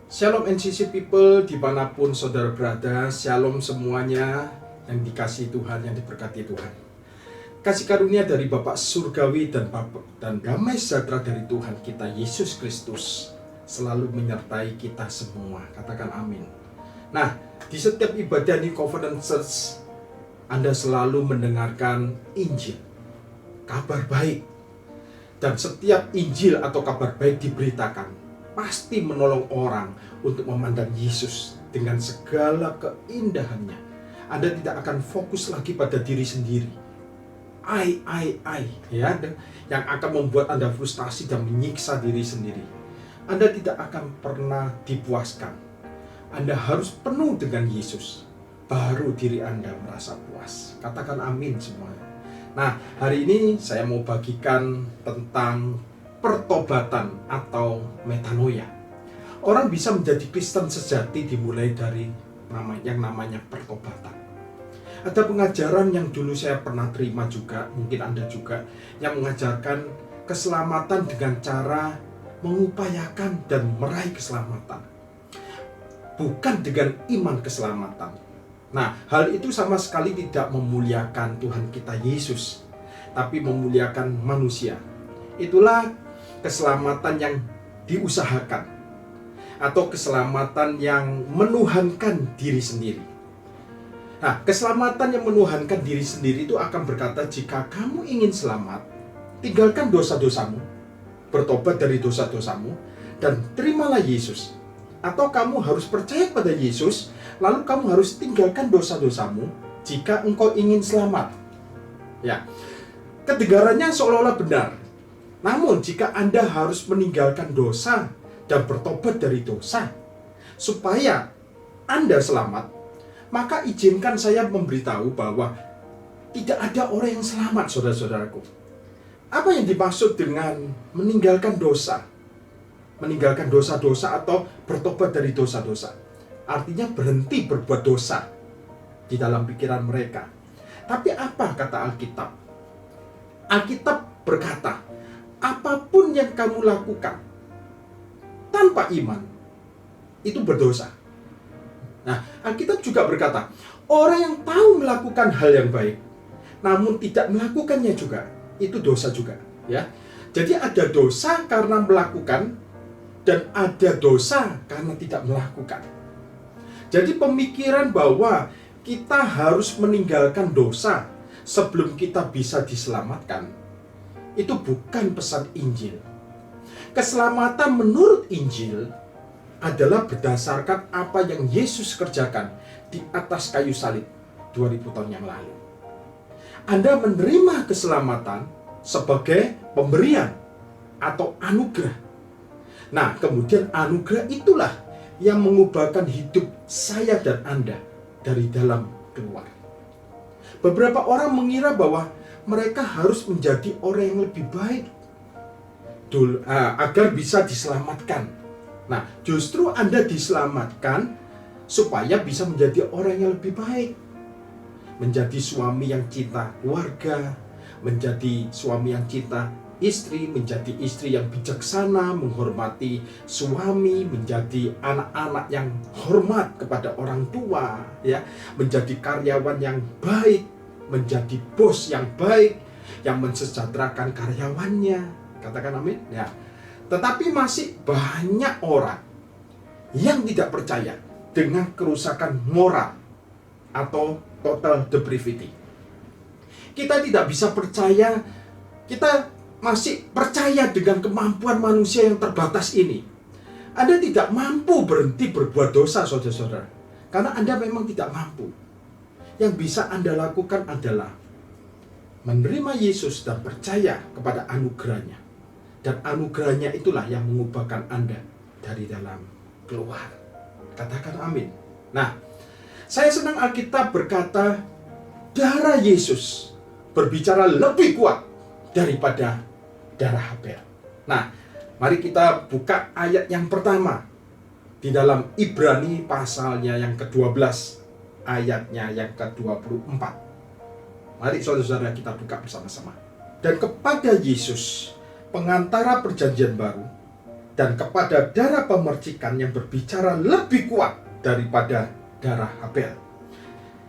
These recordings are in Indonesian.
Shalom NCC People dimanapun saudara berada, shalom semuanya yang dikasihi Tuhan, yang diberkati Tuhan. Kasih karunia dari Bapa Surgawi dan damai sejahtera dari Tuhan kita Yesus Kristus selalu menyertai kita semua. Katakan amin. Nah, di setiap ibadah di Covenant Church, Anda selalu mendengarkan Injil, kabar baik. Dan setiap Injil atau kabar baik diberitakan pasti menolong orang untuk memandang Yesus dengan segala keindahannya. Anda tidak akan fokus lagi pada diri sendiri. Ya, yang akan membuat Anda frustasi dan menyiksa diri sendiri. Anda tidak akan pernah dipuaskan. Anda harus penuh dengan Yesus, baru diri Anda merasa puas. Katakan amin semuanya. Nah, hari ini saya mau bagikan tentang pertobatan atau metanoia. Orang bisa menjadi Kristen sejati dimulai dari yang namanya pertobatan. Ada pengajaran yang dulu saya pernah terima juga, mungkin Anda juga, yang mengajarkan keselamatan dengan cara mengupayakan dan meraih keselamatan, bukan dengan iman keselamatan. Nah, hal itu sama sekali tidak memuliakan Tuhan kita Yesus, tapi memuliakan manusia. Itulah keselamatan yang diusahakan, atau keselamatan yang menuhankan diri sendiri. Nah, keselamatan yang menuhankan diri sendiri itu akan berkata, jika kamu ingin selamat, tinggalkan dosa-dosamu, bertobat dari dosa-dosamu, dan terimalah Yesus. Atau kamu harus percaya pada Yesus, lalu kamu harus tinggalkan dosa-dosamu jika engkau ingin selamat. Ya, kedengarannya seolah-olah benar. Namun jika Anda harus meninggalkan dosa dan bertobat dari dosa supaya Anda selamat, maka izinkan saya memberitahu bahwa tidak ada orang yang selamat, saudara-saudaraku. Apa yang dimaksud dengan meninggalkan dosa? Meninggalkan dosa-dosa atau bertobat dari dosa-dosa. Artinya berhenti berbuat dosa di dalam pikiran mereka. Tapi apa kata Alkitab? Alkitab berkata, apapun yang kamu lakukan tanpa iman, itu berdosa. Nah, Alkitab juga berkata, orang yang tahu melakukan hal yang baik, namun tidak melakukannya juga, itu dosa juga. Ya, jadi ada dosa karena melakukan, dan ada dosa karena tidak melakukan. Jadi pemikiran bahwa kita harus meninggalkan dosa sebelum kita bisa diselamatkan, itu bukan pesan Injil. Keselamatan menurut Injil adalah berdasarkan apa yang Yesus kerjakan di atas kayu salib 2000 tahun yang lalu. Anda menerima keselamatan sebagai pemberian atau anugerah. Nah, kemudian anugerah itulah yang mengubahkan hidup saya dan Anda dari dalam keluar. Beberapa orang mengira bahwa mereka harus menjadi orang yang lebih baik agar bisa diselamatkan. Nah, justru Anda diselamatkan supaya bisa menjadi orang yang lebih baik. Menjadi suami yang cinta keluarga, menjadi suami yang cinta istri, menjadi istri yang bijaksana, menghormati suami, menjadi anak-anak yang hormat kepada orang tua, ya, menjadi karyawan yang baik, menjadi bos yang baik, yang mensejahterakan karyawannya. Katakan amin. Ya. Tetapi masih banyak orang yang tidak percaya dengan kerusakan moral atau total depravity. Kita tidak bisa percaya, kita masih percaya dengan kemampuan manusia yang terbatas ini. Anda tidak mampu berhenti berbuat dosa, saudara-saudara, karena Anda memang tidak mampu. Yang bisa Anda lakukan adalah menerima Yesus dan percaya kepada anugerahnya. Dan anugerahnya itulah yang mengubahkan Anda dari dalam keluar. Katakan amin. Nah, saya senang Alkitab berkata, darah Yesus berbicara lebih kuat daripada darah Habel. Nah, mari kita buka ayat yang pertama di dalam Ibrani pasalnya yang ke-12, ayatnya yang ke-24. Mari saudara-saudara kita buka bersama-sama. Dan kepada Yesus, pengantara perjanjian baru, dan kepada darah pemercikan yang berbicara lebih kuat daripada darah Habel.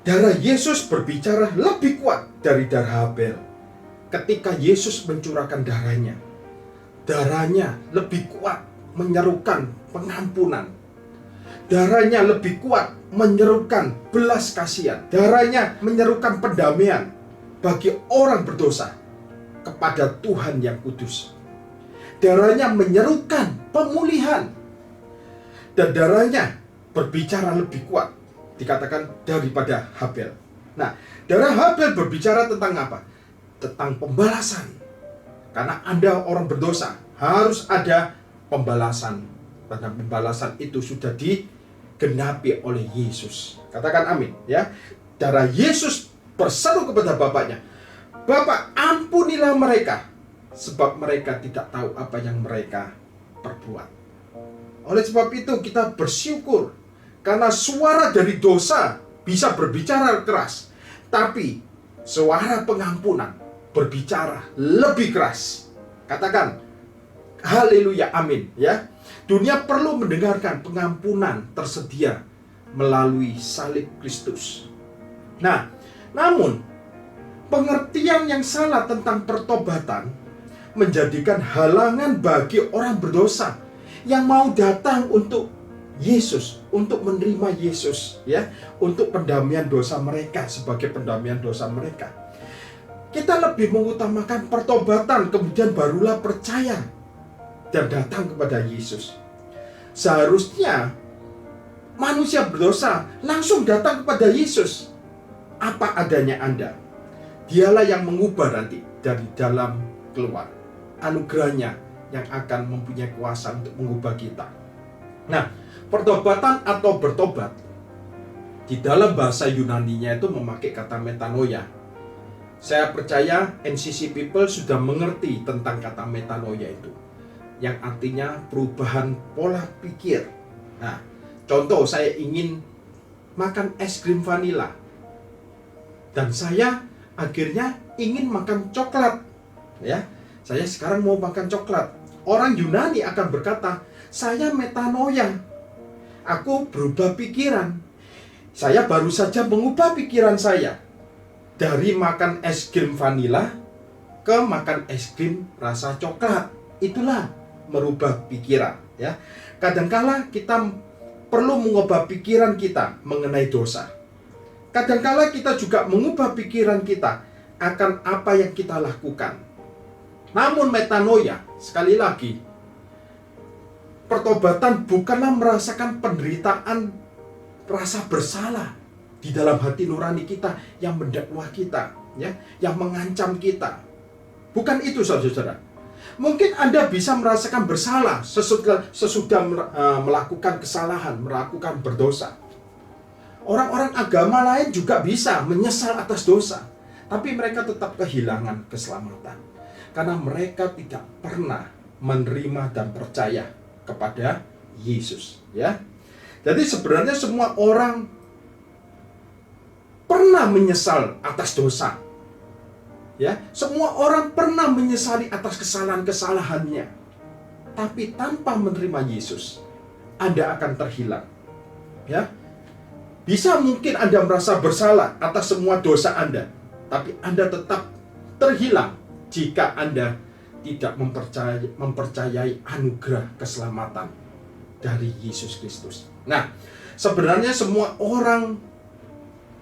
Darah Yesus berbicara lebih kuat dari darah Habel. Ketika Yesus mencurahkan darahnya, darahnya lebih kuat menyerukan pengampunan. Darahnya lebih kuat menyerukan belas kasihan. Darahnya menyerukan pendamaian bagi orang berdosa kepada Tuhan yang kudus. Darahnya menyerukan pemulihan. Dan darahnya berbicara lebih kuat, dikatakan, daripada Habel. Nah, darah Habel berbicara tentang apa? Tentang pembalasan. Karena Anda orang berdosa, harus ada pembalasan. Dan pembalasan itu sudah digenapi oleh Yesus. Katakan amin, ya. Darah Yesus berseru kepada Bapaknya, Bapa, ampunilah mereka, sebab mereka tidak tahu apa yang mereka perbuat. Oleh sebab itu kita bersyukur, karena suara dari dosa bisa berbicara keras, tapi suara pengampunan berbicara lebih keras. Katakan haleluya, amin, ya. Dunia perlu mendengarkan pengampunan tersedia melalui salib Kristus. Nah, namun pengertian yang salah tentang pertobatan menjadikan halangan bagi orang berdosa yang mau datang untuk Yesus, untuk menerima Yesus, ya, untuk pendamaian dosa mereka, sebagai pendamaian dosa mereka. Kita lebih mengutamakan pertobatan, kemudian barulah percaya dan datang kepada Yesus. Seharusnya manusia berdosa langsung datang kepada Yesus apa adanya Anda. Dialah yang mengubah nanti dari dalam keluar. Anugerahnya yang akan mempunyai kuasa untuk mengubah kita. Nah, pertobatan atau bertobat di dalam bahasa Yunaninya itu memakai kata metanoia. Saya percaya NCC People sudah mengerti tentang kata metanoia itu, yang artinya perubahan pola pikir. Nah, contoh, saya ingin makan es krim vanila dan saya akhirnya ingin makan coklat, ya. Saya sekarang mau makan coklat. Orang Yunani akan berkata, saya metanoia, aku berubah pikiran. Saya baru saja mengubah pikiran saya dari makan es krim vanila ke makan es krim rasa coklat. Itulah merubah pikiran, ya. Kadangkala kita perlu mengubah pikiran kita mengenai dosa. Kadangkala kita juga mengubah pikiran kita akan apa yang kita lakukan. Namun metanoia, sekali lagi, pertobatan bukanlah merasakan penderitaan rasa bersalah di dalam hati nurani kita yang mendakwa kita, ya, yang mengancam kita. Bukan itu, saudara-saudara. Mungkin Anda bisa merasakan bersalah sesudah melakukan kesalahan, melakukan berdosa. Orang-orang agama lain juga bisa menyesal atas dosa, tapi mereka tetap kehilangan keselamatan karena mereka tidak pernah menerima dan percaya kepada Yesus, ya. Jadi sebenarnya semua orang pernah menyesal atas dosa, ya. Semua orang pernah menyesali atas kesalahan-kesalahannya. Tapi tanpa menerima Yesus, Anda akan terhilang, ya. Bisa mungkin Anda merasa bersalah atas semua dosa Anda, tapi Anda tetap terhilang jika Anda tidak mempercayai anugerah keselamatan dari Yesus Kristus. Nah, sebenarnya semua orang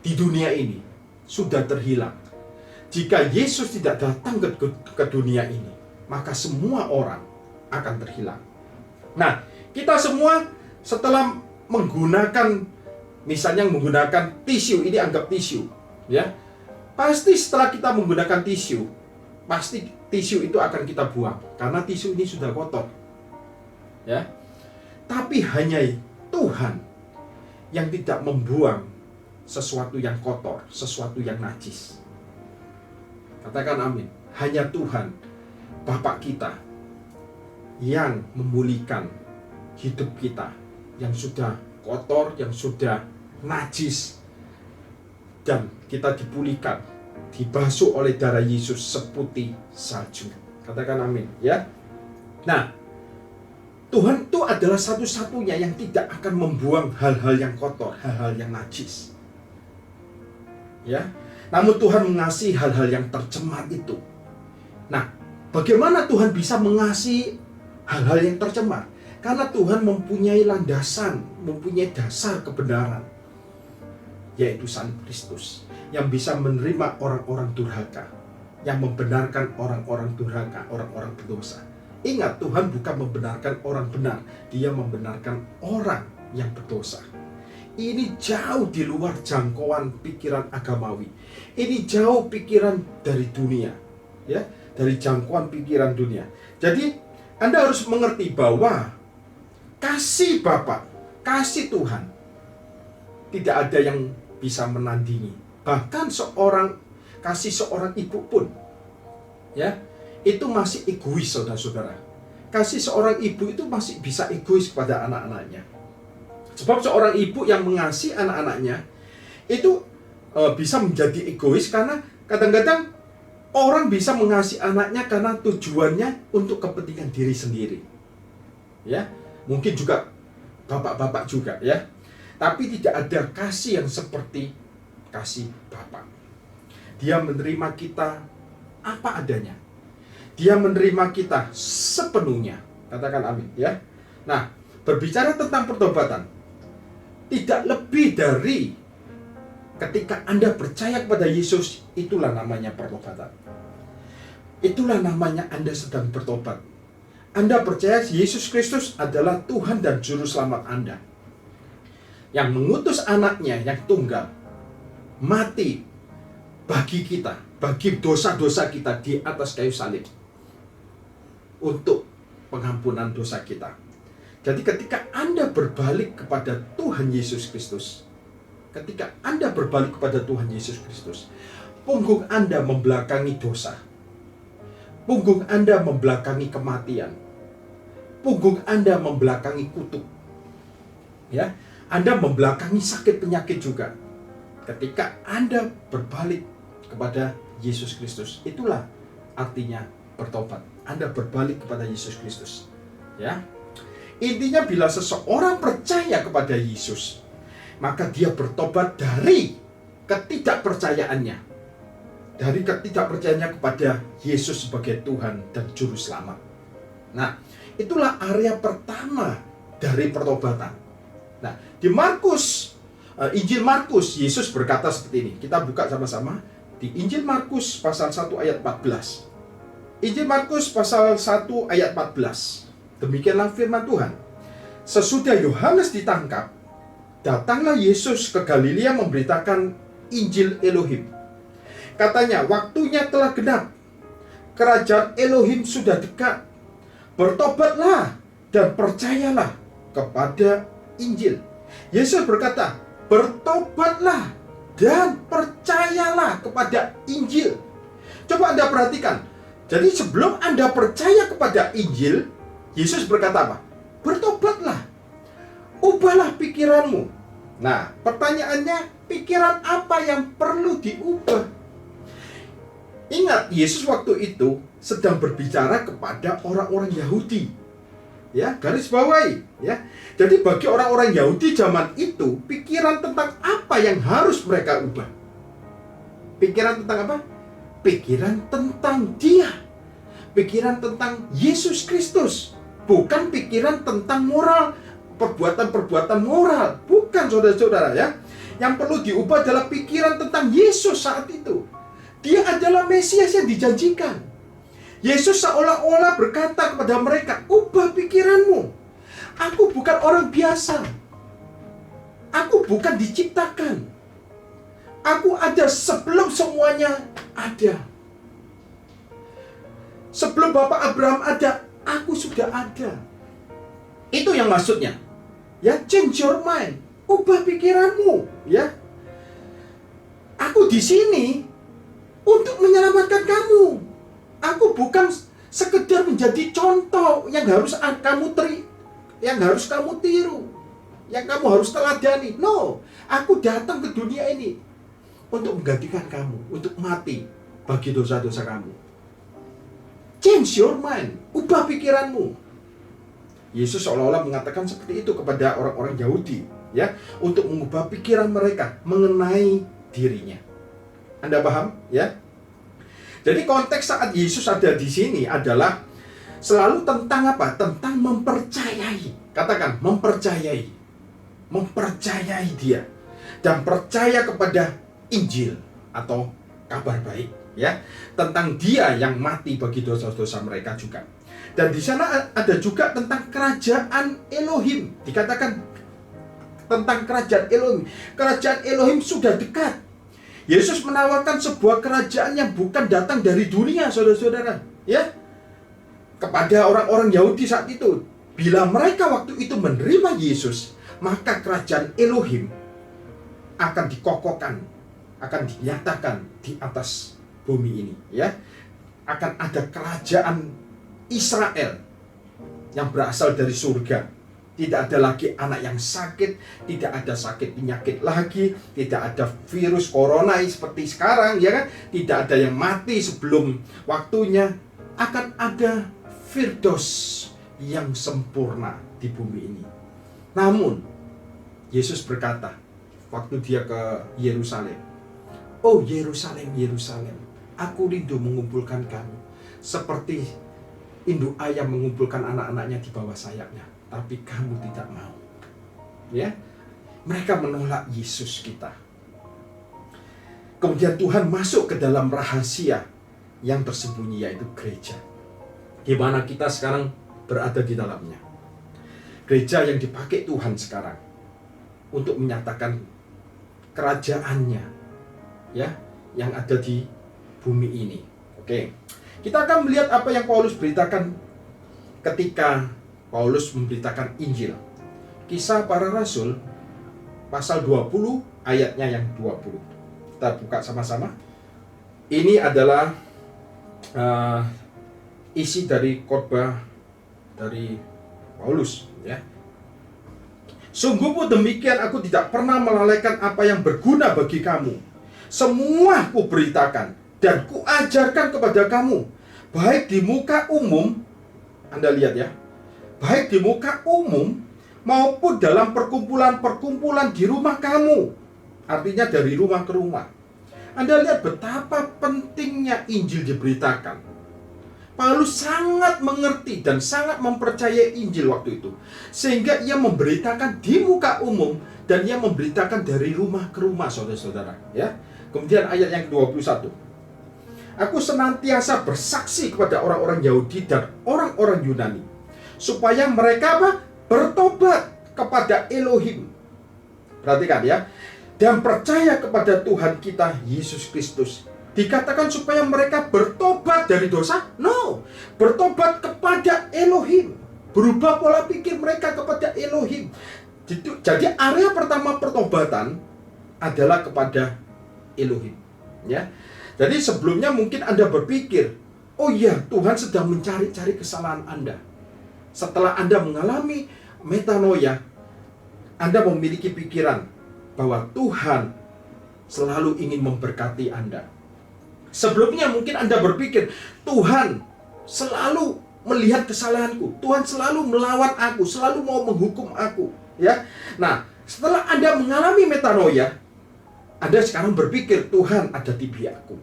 di dunia ini sudah terhilang. Jika Yesus tidak datang ke dunia ini, maka semua orang akan terhilang. Nah, kita semua setelah menggunakan, misalnya menggunakan tisu, ini anggap tisu, ya. Pasti setelah kita menggunakan tisu, pasti tisu itu akan kita buang karena tisu ini sudah kotor, ya. Tapi hanya Tuhan yang tidak membuang sesuatu yang kotor, sesuatu yang najis. Katakan amin. Hanya Tuhan, Bapa kita, yang memulihkan hidup kita yang sudah kotor, yang sudah najis, dan kita dipulihkan, dibasuh oleh darah Yesus seputih salju. Katakan amin, ya. Nah, Tuhan itu adalah satu-satunya yang tidak akan membuang hal-hal yang kotor, hal-hal yang najis. Ya, namun Tuhan mengasihi hal-hal yang tercemar itu. Nah, bagaimana Tuhan bisa mengasihi hal-hal yang tercemar? Karena Tuhan mempunyai landasan, mempunyai dasar kebenaran, yaitu Sang Kristus, yang bisa menerima orang-orang durhaka, yang membenarkan orang-orang durhaka, orang-orang berdosa. Ingat, Tuhan bukan membenarkan orang benar, Dia membenarkan orang yang berdosa. Ini jauh di luar jangkauan pikiran agamawi. Ini jauh pikiran dari dunia, ya, dari jangkauan pikiran dunia. Jadi, Anda harus mengerti bahwa kasih Bapa, kasih Tuhan, tidak ada yang bisa menandingi. Bahkan kasih seorang ibu pun, ya, itu masih egois, saudara-saudara. Kasih seorang ibu itu masih bisa egois kepada anak-anaknya. Sebab seorang ibu yang mengasihi anak-anaknya itu bisa menjadi egois, karena kadang-kadang orang bisa mengasihi anaknya karena tujuannya untuk kepentingan diri sendiri. Ya, mungkin juga bapak-bapak juga, ya. Tapi tidak ada kasih yang seperti kasih Bapa. Dia menerima kita apa adanya. Dia menerima kita sepenuhnya. Katakan amin, ya. Nah, berbicara tentang pertobatan, tidak lebih dari ketika Anda percaya kepada Yesus, itulah namanya pertobatan. Itulah namanya Anda sedang bertobat. Anda percaya Yesus Kristus adalah Tuhan dan Juru Selamat Anda, yang mengutus anaknya yang tunggal, mati bagi kita, bagi dosa-dosa kita di atas kayu salib, untuk pengampunan dosa kita. Jadi ketika Anda berbalik kepada Tuhan Yesus Kristus, ketika Anda berbalik kepada Tuhan Yesus Kristus, punggung Anda membelakangi dosa, punggung Anda membelakangi kematian, punggung Anda membelakangi kutuk, ya, Anda membelakangi sakit penyakit juga. Ketika Anda berbalik kepada Yesus Kristus, itulah artinya bertobat. Anda berbalik kepada Yesus Kristus, ya. Intinya, bila seseorang percaya kepada Yesus, maka dia bertobat dari ketidakpercayaannya, dari ketidakpercayaannya kepada Yesus sebagai Tuhan dan Juru Selamat. Nah, itulah area pertama dari pertobatan. Nah, di Injil Markus, Yesus berkata seperti ini. Kita buka sama-sama di Injil Markus pasal 1 ayat 14. Injil Markus pasal 1 ayat 14. Demikianlah firman Tuhan. Sesudah Yohanes ditangkap, datanglah Yesus ke Galilea memberitakan Injil Elohim. Katanya, waktunya telah genap, kerajaan Elohim sudah dekat. Bertobatlah dan percayalah kepada Injil. Yesus berkata, bertobatlah dan percayalah kepada Injil. Coba Anda perhatikan. Jadi sebelum Anda percaya kepada Injil, Yesus berkata apa? Bertobatlah. Ubahlah pikiranmu. Nah, pertanyaannya, pikiran apa yang perlu diubah? Ingat, Yesus waktu itu sedang berbicara kepada orang-orang Yahudi. Ya, garis bawahi, ya. Jadi bagi orang-orang Yahudi zaman itu, pikiran tentang apa yang harus mereka ubah? Pikiran tentang apa? Pikiran tentang Dia. Pikiran tentang Yesus Kristus. Bukan pikiran tentang moral, perbuatan-perbuatan moral. Bukan, saudara-saudara, ya. Yang perlu diubah adalah pikiran tentang Yesus saat itu. Dia adalah Mesias yang dijanjikan. Yesus seolah-olah berkata kepada mereka, ubah pikiranmu. Aku bukan orang biasa. Aku bukan diciptakan. Aku ada sebelum semuanya ada. Sebelum Bapak Abraham ada, aku sudah ada. Itu yang maksudnya. Ya, change your mind. Ubah pikiranmu, ya. Aku di sini untuk menyelamatkan kamu. Aku bukan sekedar menjadi contoh yang harus kamu tiru, yang kamu harus teladani. No, aku datang ke dunia ini untuk menggantikan kamu, untuk mati bagi dosa-dosa kamu. Change your mind, ubah pikiranmu. Yesus seolah-olah mengatakan seperti itu kepada orang-orang Yahudi, ya, untuk mengubah pikiran mereka mengenai dirinya. Anda paham, ya? Jadi konteks saat Yesus ada di sini adalah selalu tentang apa? Tentang mempercayai. Katakan, mempercayai. Mempercayai Dia dan percaya kepada Injil atau kabar baik, ya, tentang Dia yang mati bagi dosa-dosa mereka juga. Dan di sana ada juga tentang kerajaan Elohim. Dikatakan tentang kerajaan Elohim. Kerajaan Elohim sudah dekat. Yesus menawarkan sebuah kerajaan yang bukan datang dari dunia, saudara-saudara, ya, kepada orang-orang Yahudi saat itu. Bila mereka waktu itu menerima Yesus, maka kerajaan Elohim akan dikokohkan, akan dinyatakan di atas bumi ini, ya. Akan ada kerajaan Israel yang berasal dari surga. Tidak ada lagi anak yang sakit, tidak ada sakit penyakit lagi, tidak ada virus corona seperti sekarang, ya kan? Tidak ada yang mati sebelum waktunya. Akan ada firdos yang sempurna di bumi ini. Namun Yesus berkata waktu Dia ke Yerusalem, "Oh Yerusalem, Yerusalem, aku rindu mengumpulkan kamu seperti induk ayam mengumpulkan anak-anaknya di bawah sayapnya, tapi kamu tidak mau." Ya, mereka menolak Yesus kita. Kemudian Tuhan masuk ke dalam rahasia yang tersembunyi, yaitu gereja, di mana kita sekarang berada di dalamnya. Gereja yang dipakai Tuhan sekarang untuk menyatakan kerajaannya, ya, yang ada di bumi ini. Oke. Kita akan melihat apa yang Paulus beritakan ketika Paulus memberitakan Injil. Kisah Para Rasul pasal 20 ayatnya yang 20. Kita buka sama-sama. Ini adalah isi dari khotbah dari Paulus, ya. "Sungguh pun demikian, aku tidak pernah melalaikan apa yang berguna bagi kamu. Semua kuberitakan dan kuajarkan kepada kamu, baik di muka umum," Anda lihat ya, "baik di muka umum maupun dalam perkumpulan-perkumpulan di rumah kamu." Artinya dari rumah ke rumah. Anda lihat betapa pentingnya Injil diberitakan. Paulus sangat mengerti dan sangat mempercayai Injil waktu itu, sehingga ia memberitakan di muka umum dan ia memberitakan dari rumah ke rumah, saudara-saudara, ya. Kemudian ayat yang ke-21. "Aku senantiasa bersaksi kepada orang-orang Yahudi dan orang-orang Yunani, supaya mereka apa? Bertobat kepada Elohim." Perhatikan ya. "Dan percaya kepada Tuhan kita Yesus Kristus." Dikatakan supaya mereka bertobat dari dosa? No. Bertobat kepada Elohim. Berubah pola pikir mereka kepada Elohim. Jadi area pertama pertobatan adalah kepada Elohim, ya. Jadi sebelumnya mungkin Anda berpikir, oh iya, Tuhan sedang mencari-cari kesalahan Anda. Setelah Anda mengalami metanoia, Anda memiliki pikiran bahwa Tuhan selalu ingin memberkati Anda. Sebelumnya mungkin Anda berpikir, Tuhan selalu melihat kesalahanku, Tuhan selalu melawan aku, selalu mau menghukum aku, ya. Nah, setelah Anda mengalami metanoia, Anda sekarang berpikir Tuhan ada di pihakku.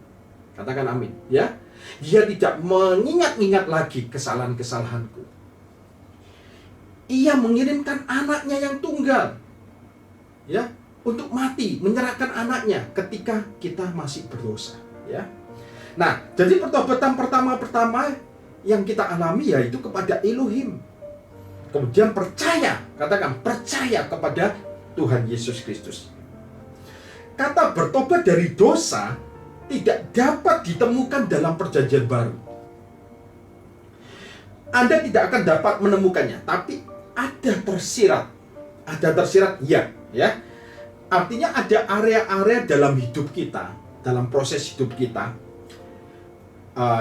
Katakan amin, ya. Dia tidak mengingat-ingat lagi kesalahan-kesalahanku. Ia mengirimkan anaknya yang tunggal, ya, untuk mati, menyerahkan anaknya ketika kita masih berdosa, ya. Nah, jadi pertobatan pertama yang kita alami yaitu kepada Elohim. Kemudian percaya, katakan percaya kepada Tuhan Yesus Kristus. Kata bertobat dari dosa tidak dapat ditemukan dalam perjanjian baru. Anda tidak akan dapat menemukannya, tapi ada tersirat ya, ya. Artinya ada area-area dalam hidup kita, dalam proses hidup kita,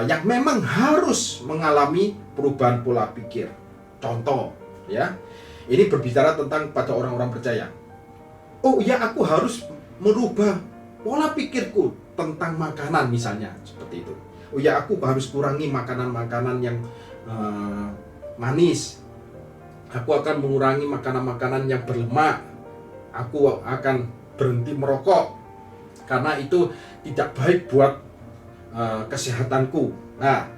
yang memang harus mengalami perubahan pola pikir. Contoh, ya, ini berbicara tentang pada orang-orang percaya. Oh ya, aku harus merubah pola pikirku tentang makanan misalnya, seperti itu. Oh ya, aku harus kurangi makanan-makanan yang manis. Aku akan mengurangi makanan-makanan yang berlemak. Aku akan berhenti merokok karena itu tidak baik buat kesehatanku. Nah,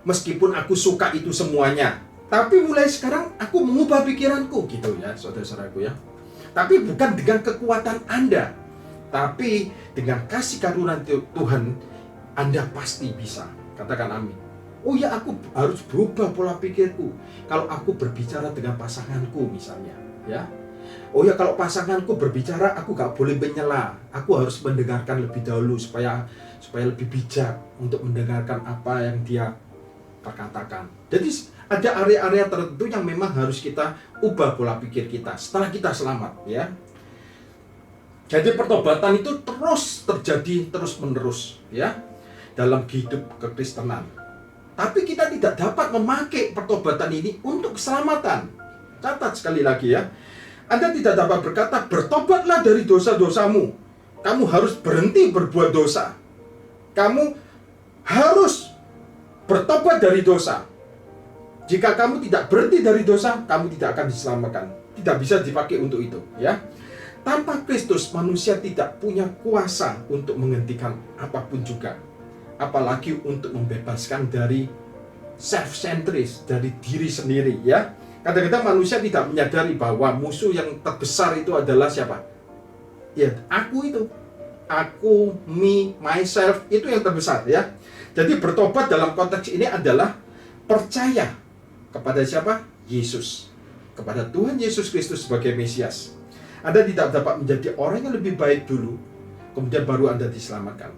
meskipun aku suka itu semuanya, tapi mulai sekarang aku mengubah pikiranku, gitu ya, saudara-saudaraku ya. Tapi bukan dengan kekuatan Anda, tapi dengan kasih karunia Tuhan, Anda pasti bisa. Katakan amin. Oh ya, aku harus berubah pola pikirku. Kalau aku berbicara dengan pasanganku misalnya, ya. Oh ya, kalau pasanganku berbicara, aku gak boleh menyela. Aku harus mendengarkan lebih dahulu supaya lebih bijak untuk mendengarkan apa yang dia perkatakan. Jadi ada area-area tertentu yang memang harus kita ubah pola pikir kita setelah kita selamat, ya. Jadi pertobatan itu terus terjadi terus-menerus, ya, dalam hidup kekristenan. Tapi kita tidak dapat memakai pertobatan ini untuk keselamatan. Catat sekali lagi ya. Anda tidak dapat berkata, bertobatlah dari dosa-dosamu. Kamu harus berhenti berbuat dosa. Kamu harus bertobat dari dosa. Jika kamu tidak berhenti dari dosa, kamu tidak akan diselamatkan. Tidak bisa dipakai untuk itu, ya. Tanpa Kristus, manusia tidak punya kuasa untuk menghentikan apapun juga. Apalagi untuk membebaskan dari self-centris, dari diri sendiri, ya. Kadang-kadang manusia tidak menyadari bahwa musuh yang terbesar itu adalah siapa? Ya, aku itu. Aku, me, myself, itu yang terbesar, ya. Jadi bertobat dalam konteks ini adalah percaya kepada siapa? Yesus. Kepada Tuhan Yesus Kristus sebagai Mesias. Anda tidak dapat menjadi orang yang lebih baik dulu, kemudian baru Anda diselamatkan.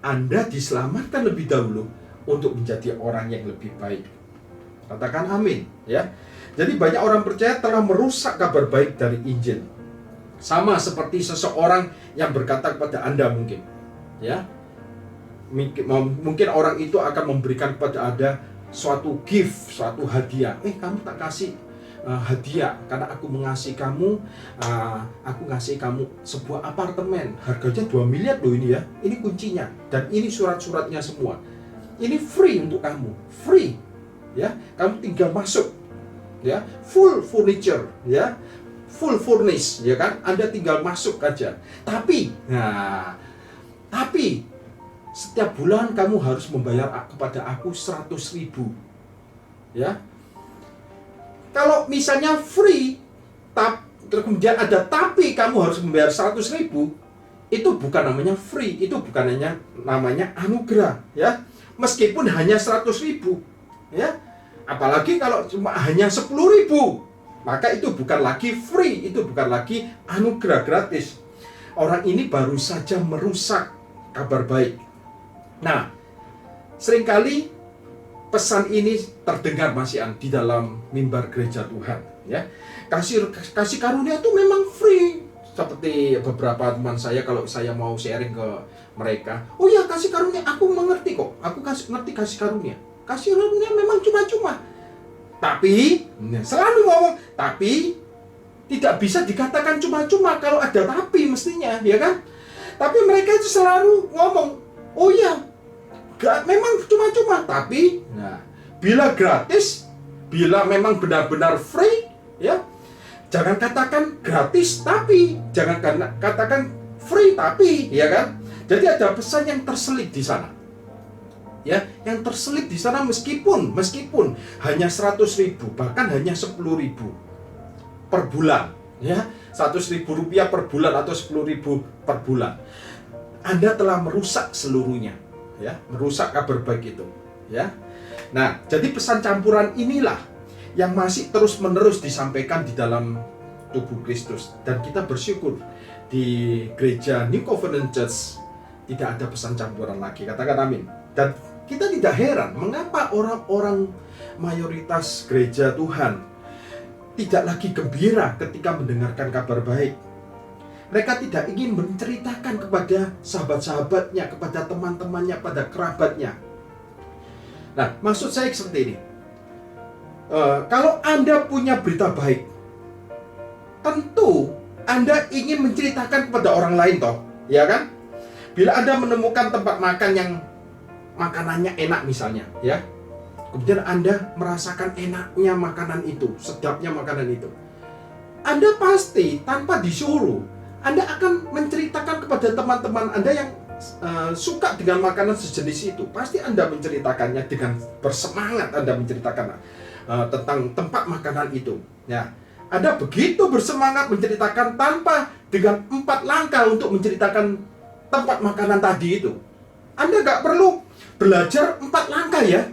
Anda diselamatkan lebih dahulu untuk menjadi orang yang lebih baik. Katakan amin, ya. Jadi banyak orang percaya telah merusak kabar baik dari Injil. Sama seperti seseorang yang berkata kepada Anda mungkin, ya. Mungkin orang itu akan memberikan kepada Anda suatu gift, suatu hadiah. Kamu tak kasih hadiah karena aku mengasihi kamu. Aku ngasih kamu sebuah apartemen, harganya 2 miliar loh ini ya. Ini kuncinya dan ini surat-suratnya semua. Ini free untuk kamu, free, ya. Kamu tinggal masuk, ya, full furniture, ya, full furnish, ya kan. Anda tinggal masuk aja. Tapi setiap bulan kamu harus membayar kepada aku 100.000, ya. Kalau misalnya free, kemudian ada tapi kamu harus membayar 100.000, itu bukan namanya free, itu bukan namanya anugerah, ya. Meskipun hanya 100.000, ya. Apalagi kalau cuma hanya 10.000, maka itu bukan lagi free, itu bukan lagi anugerah gratis. Orang ini baru saja merusak kabar baik. Nah, seringkali pesan ini terdengar masihan di dalam mimbar gereja Tuhan, ya. Kasih karunia itu memang free. Seperti beberapa teman saya, kalau saya mau sharing ke mereka, oh ya, kasih karunia, aku mengerti kok, aku ngerti kasih karunia. Kasih karunia memang cuma-cuma. Tapi, selalu ngomong, tapi tidak bisa dikatakan cuma-cuma kalau ada tapi mestinya, ya kan? Tapi mereka itu selalu ngomong, oh ya, memang cuma-cuma, tapi, bila gratis, bila memang benar-benar free, ya, jangan katakan gratis tapi, jangan katakan free tapi, ya kan? Jadi ada pesan yang terselip di sana, ya, yang terselip di sana meskipun hanya 100.000, bahkan hanya 10.000 per bulan, ya, 100.000 rupiah per bulan atau 10.000 per bulan, Anda telah merusak seluruhnya, ya, merusak kabar baik itu, ya. Nah, jadi pesan campuran inilah yang masih terus-menerus disampaikan di dalam tubuh Kristus, dan kita bersyukur di gereja New Covenant Church tidak ada pesan campuran lagi. Katakan amin. Dan kita tidak heran mengapa orang-orang mayoritas gereja Tuhan tidak lagi gembira ketika mendengarkan kabar baik. Mereka tidak ingin menceritakan kepada sahabat-sahabatnya, kepada teman-temannya, pada kerabatnya. Nah, maksud saya seperti ini. Kalau Anda punya berita baik, tentu Anda ingin menceritakan kepada orang lain toh, ya kan? Bila Anda menemukan tempat makan yang makanannya enak misalnya, ya, Kemudian Anda merasakan enaknya makanan itu, sedapnya makanan itu. Anda pasti tanpa disuruh, Anda akan menceritakan kepada teman-teman Anda yang suka dengan makanan sejenis itu. Pasti Anda menceritakannya dengan bersemangat. Anda menceritakan tentang tempat makanan itu. Ya, Anda begitu bersemangat menceritakan tanpa dengan 4 langkah untuk menceritakan tempat makanan tadi itu. Anda nggak perlu belajar 4 langkah ya,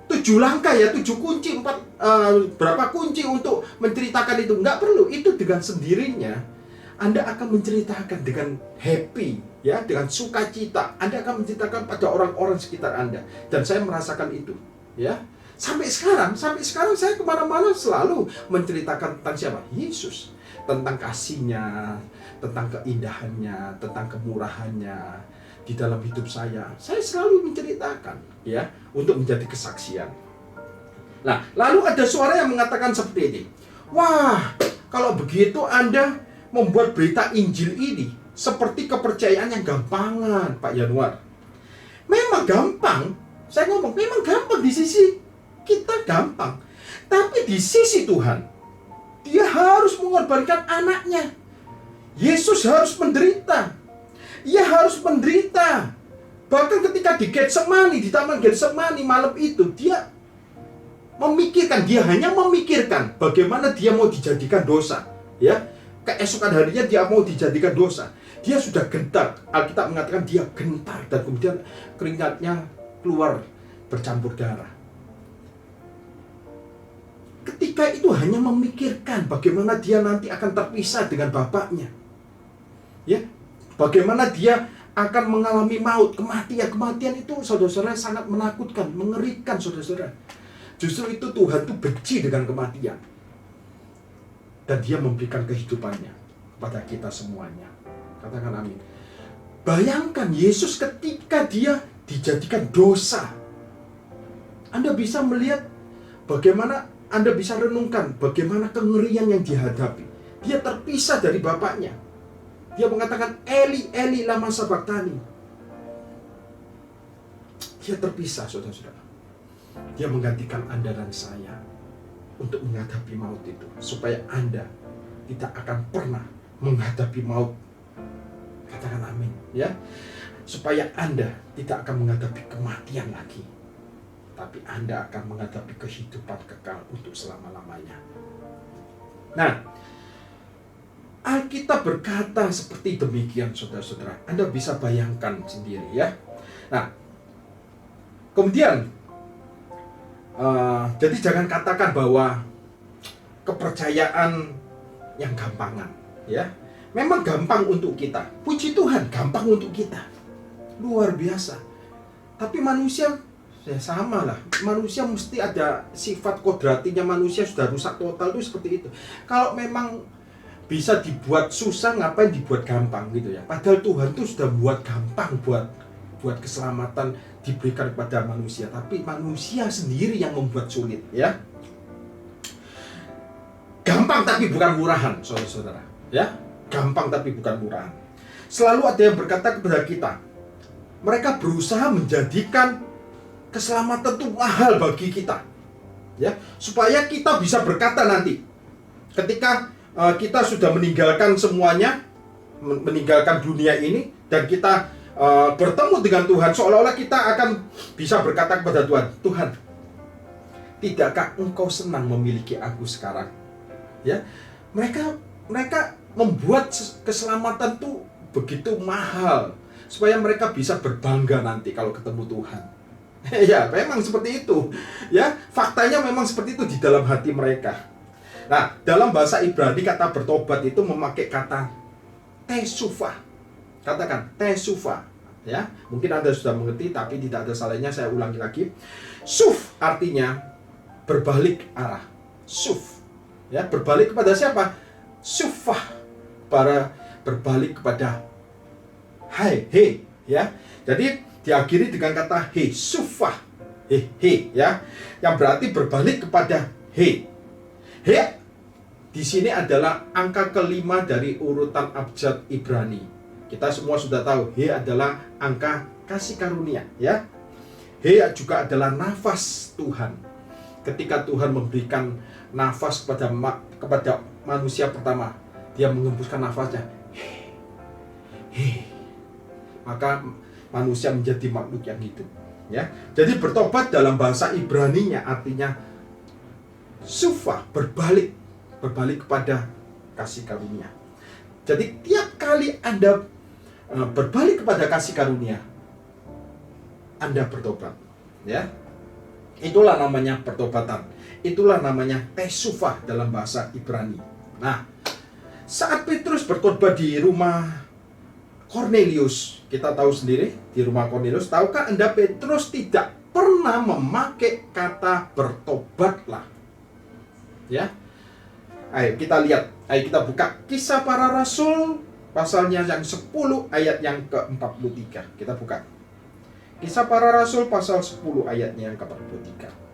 7 langkah ya, 7 kunci, berapa kunci untuk menceritakan itu. Nggak perlu, itu dengan sendirinya Anda akan menceritakan dengan happy, ya, dengan sukacita. Anda akan menceritakan pada orang-orang sekitar Anda. Dan saya merasakan itu, ya. Sampai sekarang saya kemana-mana selalu menceritakan tentang siapa? Yesus. Tentang kasihnya, tentang keindahannya, tentang kemurahannya di dalam hidup saya. Saya selalu menceritakan, ya, untuk menjadi kesaksian. Nah, lalu ada suara yang mengatakan seperti ini. Wah, kalau begitu Anda membuat berita Injil ini seperti kepercayaan yang gampangan, Pak Yanuar. Memang gampang, saya ngomong, memang gampang di sisi kita gampang. Tapi di sisi Tuhan, Dia harus mengorbankan anaknya. Yesus harus menderita. Ia harus menderita. Bahkan ketika di Getsemani, di Taman Getsemani malam itu, Dia hanya memikirkan bagaimana Dia mau dijadikan dosa, ya. Keesokan harinya Dia mau dijadikan dosa. Dia sudah gentar. Alkitab mengatakan Dia gentar, dan kemudian keringatnya keluar bercampur darah. Ketika itu hanya memikirkan bagaimana Dia nanti akan terpisah dengan Bapaknya, ya, bagaimana Dia akan mengalami maut, kematian. Kematian itu, saudara-saudara, sangat menakutkan, mengerikan, saudara-saudara. Justru itu Tuhan itu benci dengan kematian. Dan Dia memberikan kehidupannya kepada kita semuanya. Katakan amin. Bayangkan Yesus ketika Dia dijadikan dosa. Anda bisa melihat bagaimana, Anda bisa renungkan bagaimana kengerian yang dihadapi. Dia terpisah dari Bapaknya. Dia mengatakan, Eli, Eli, lama sabachthani. Dia terpisah, saudara-saudara. Dia menggantikan Anda dan saya untuk menghadapi maut itu, supaya Anda tidak akan pernah menghadapi maut. Katakan amin, ya. Supaya Anda tidak akan menghadapi kematian lagi, tapi Anda akan menghadapi kehidupan kekal untuk selama-lamanya. Nah, Alkitab berkata seperti demikian, saudara-saudara. Anda bisa bayangkan sendiri, ya. Nah, kemudian jadi jangan katakan bahwa kepercayaan yang gampangan, ya. Memang gampang untuk kita. Puji Tuhan, gampang untuk kita. Luar biasa. Tapi manusia ya sama lah. Manusia mesti ada sifat kodratinya. Manusia sudah rusak total itu seperti itu. Kalau memang bisa dibuat susah, ngapain dibuat gampang gitu ya. Padahal Tuhan tuh sudah buat gampang buat keselamatan diberikan kepada manusia, tapi manusia sendiri yang membuat sulit, ya. Gampang tapi bukan murahan, saudara-saudara, ya. Gampang tapi bukan murahan. Selalu ada yang berkata kepada kita, mereka berusaha menjadikan keselamatan itu mahal bagi kita, ya, supaya kita bisa berkata nanti ketika kita sudah meninggalkan semuanya, meninggalkan dunia ini, dan kita bertemu dengan Tuhan, seolah-olah kita akan bisa berkata kepada Tuhan, Tuhan, tidakkah Engkau senang memiliki aku sekarang? Ya, mereka membuat keselamatan itu begitu mahal supaya mereka bisa berbangga nanti kalau ketemu Tuhan. Ya, memang seperti itu. Ya, faktanya memang seperti itu di dalam hati mereka. Nah, dalam bahasa Ibrani kata bertobat itu memakai kata tesufah. Katakan tesufah, ya. Mungkin Anda sudah mengerti, tapi tidak ada salahnya saya ulangi lagi. Suf artinya berbalik arah. Suf, ya, berbalik kepada siapa? Sufah, para berbalik kepada he, ya. Jadi diakhiri dengan kata he, sufah, he, ya, yang berarti berbalik kepada he. He di sini adalah angka kelima dari urutan abjad Ibrani. Kita semua sudah tahu, he adalah angka kasih karunia, ya. juga adalah nafas Tuhan. Ketika Tuhan memberikan nafas kepada manusia pertama, dia mengembuskan nafasnya, maka manusia menjadi makhluk yang hidup. Ya, jadi bertobat dalam bahasa Ibrani-nya artinya sufa, berbalik kepada kasih karunia. Jadi tiap kali Anda berbalik kepada kasih karunia, Anda bertobat. Ya, itulah namanya pertobatan. Itulah namanya tesufah dalam bahasa Ibrani. Nah, saat Petrus berkhotbah di rumah Kornelius, kita tahu sendiri di rumah Kornelius, tahukah Anda Petrus tidak pernah memakai kata bertobatlah. Ya. Ayo kita lihat, ayo kita buka Kisah Para Rasul pasalnya yang 10 ayat yang ke-43. Kita buka Kisah Para Rasul pasal 10 ayatnya yang ke-43.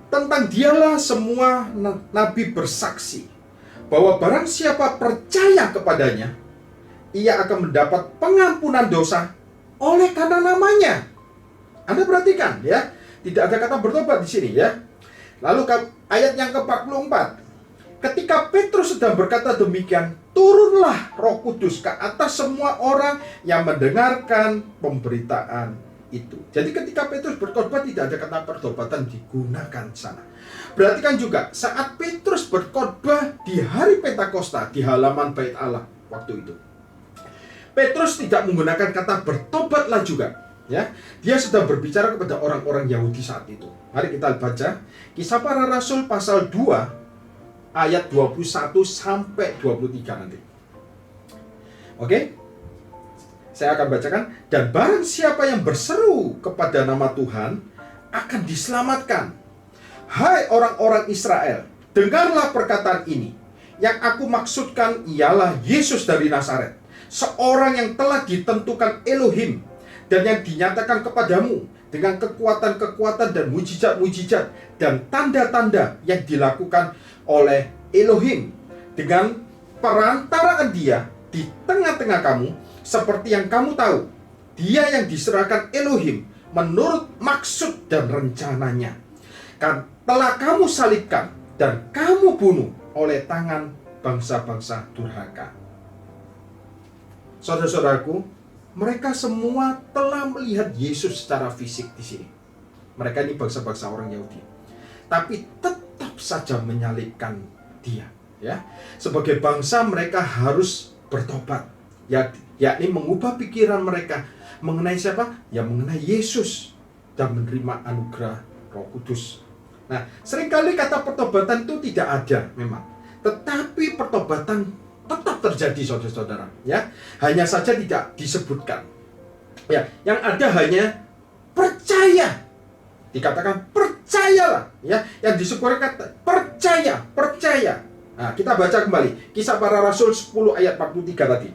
Tentang dialah semua nabi bersaksi bahwa barang siapa percaya kepadanya, ia akan mendapat pengampunan dosa oleh karena namanya. Anda perhatikan ya, tidak ada kata bertobat di sini ya. Lalu ayat yang ke-44. Ketika Petrus sedang berkata demikian, turunlah Roh Kudus ke atas semua orang yang mendengarkan pemberitaan itu. Jadi ketika Petrus berkhotbah tidak ada kata pertobatan digunakan sana. Berarti kan juga saat Petrus berkhotbah di hari Pentakosta di halaman Bait Allah waktu itu, Petrus tidak menggunakan kata bertobatlah juga. Ya, dia sedang berbicara kepada orang-orang Yahudi saat itu. Mari kita baca Kisah Para Rasul pasal 2 ayat 21 sampai 23 nanti. Oke? Saya akan bacakan. Dan barang siapa yang berseru kepada nama Tuhan akan diselamatkan. Hai orang-orang Israel, dengarlah perkataan ini. Yang aku maksudkan ialah Yesus dari Nazaret, seorang yang telah ditentukan Elohim dan yang dinyatakan kepadamu dengan kekuatan-kekuatan dan mujizat-mujizat dan tanda-tanda yang dilakukan oleh Elohim dengan perantaraan dia di tengah-tengah kamu, seperti yang kamu tahu. Dia yang diserahkan Elohim menurut maksud dan rencananya, kan telah kamu salibkan dan kamu bunuh oleh tangan bangsa-bangsa durhaka. Saudara-saudaraku, mereka semua telah melihat Yesus secara fisik di sini. Mereka ini bangsa-bangsa orang Yahudi, tapi tetap saja menyalibkan dia. Ya, sebagai bangsa mereka harus bertobat, yakni mengubah pikiran mereka mengenai siapa? Ya, mengenai Yesus dan menerima anugerah Roh Kudus. Nah, seringkali kata pertobatan itu tidak ada memang, tetapi pertobatan tetap terjadi, saudara-saudara. Ya, hanya saja tidak disebutkan. Ya, yang ada hanya percaya. Dikatakan percayalah. Ya, yang disebutkan kata percaya. Nah, kita baca kembali Kisah Para Rasul 10 ayat 43 tadi.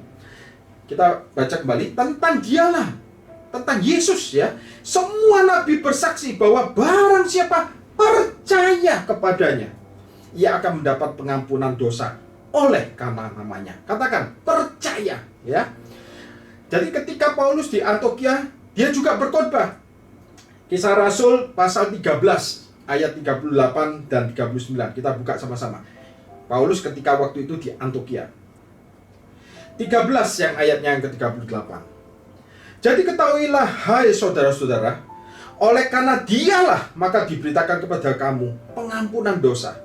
Kita baca kembali tentang dialah, tentang Yesus ya. Semua nabi bersaksi bahwa barang siapa percaya kepadanya, ia akan mendapat pengampunan dosa oleh karena namanya. Katakan percaya ya. Jadi ketika Paulus di Antiokhia, dia juga berkhotbah. Kisah Rasul pasal 13 ayat 38 dan 39. Kita buka sama-sama. Paulus ketika waktu itu di Antiokhia. 13 yang ayatnya yang ke-38. Jadi ketahuilah hai saudara-saudara, oleh karena dialah maka diberitakan kepada kamu pengampunan dosa.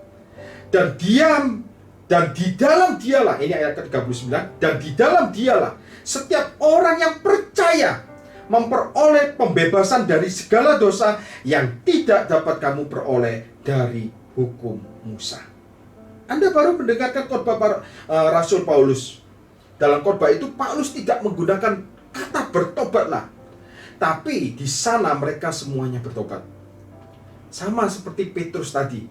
Dan di dalam dialah, ini ayat ke-39, dan di dalam dialah setiap orang yang percaya memperoleh pembebasan dari segala dosa yang tidak dapat kamu peroleh dari hukum Musa. Anda baru mendengarkan khotbah Rasul Paulus. Dalam khotbah itu Paulus tidak menggunakan kata bertobatlah, tapi di sana mereka semuanya bertobat. Sama seperti Petrus tadi